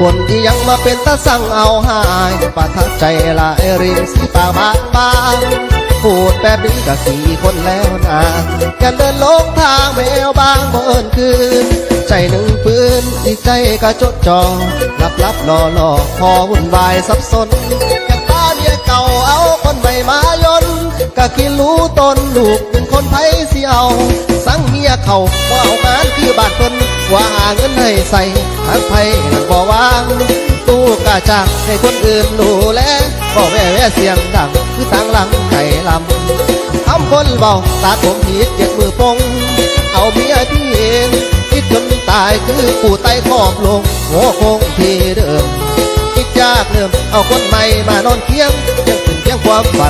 คนที่ยังมาเป็นตาสั่งเอาหายปะทักใจลายริมสีปากบางพูดแบบนี้ก็4 คนแล้วนะแกเดินลงทางแมวบางเมินคืนใจหนึ่งปืนอีกใจก็จดจ่อลับรอพอวุ่นวายสับสนแกป้าเมียเก่าเอาคนใหม่มายนก็คิดรู้ตนลูกเป็นคนไทยสิเอาสั่งเมียเขาว่าเอางานคือบาดเพิ่นว่าหาเงินให้ใส่ทางไทยนั่นบ่วางตู้กะจากให้คนอื่นดูแลบ่แว่เสียงดังคือทางหลังไก่ลำทำคนเบาตาผมผิดเจ็บมือปงเอาเมียที่เองคิดจนตายคือผู้ไต่ขอบลงโง่คงที่เดิมคิดยากเริ่มเอาคนใหม่มานอนเคียงยังเป็นเพียงความฝั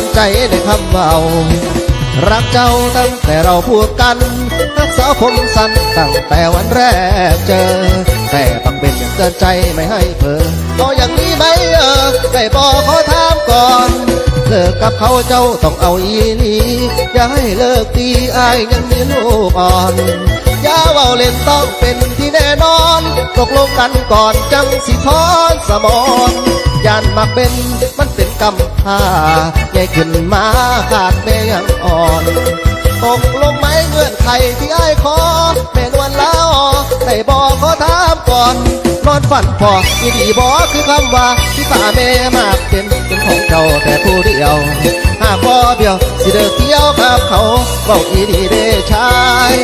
นใจในคำว่ารักเจ้าตั้งแต่เราพูดกันรักษาผมสั้นตั้งแต่วันแรกเจอแต่ต้องเป็นอย่างเกินใจไม่ให้เพ้อก็อย่างนี้ไหมได้บอกขอถามก่อนเลิกกับเขาเจ้าต้องเอาอีลีอย่าให้เลิกตีอายยังมีลูกอ่อนอย่าเว้าเล่นต้องเป็นที่แน่นอนตกลงกันก่อนจังสิทอนสมอนยันมาเป็นมันเป็นกำพร้าใหญ่ขึ้นมาขาดแม่ยังอ่อนตกลงไหมเงื่อนไขที่อ้ายขอแม่นวลแล้วได้บอกขอถามก่อนนอนฝันพออีดีบอกคือคำว่าที่ป่าแม่มากเป็นของเจ้าแต่ผู้เดียวหากบ่เบี้ยวสิเดินเที่ยวกับเขาบอกอีดีเด้ชาย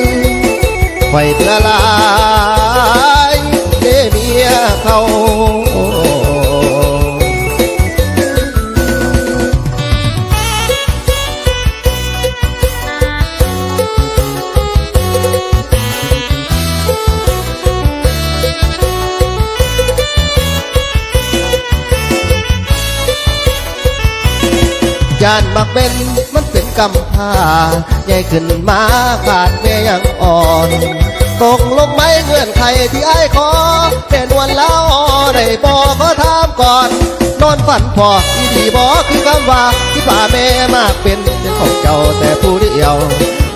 ไว้เพื่อลายเด้เมียเขายานมักเป็นมันเป็นกำพร้าใหญ่ขึ้นมาขาดแม่ยังอ่อนตกลงไหมเงื่อนไขที่อ้ายขอเป็นวันแล้วได้บอกขอถามก่อนนอนฝันพออีดีบอกคือคำว่าที่ป่าแม่มากเป็นของเจ้าแต่ผู้เดียว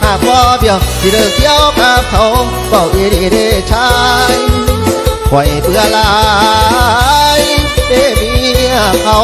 หากบ่เบี้ยวที่เดินเที่ยวกับเขาบอกอีดีเด้ชายปล่อยเพื่อลายเด้เมียเขา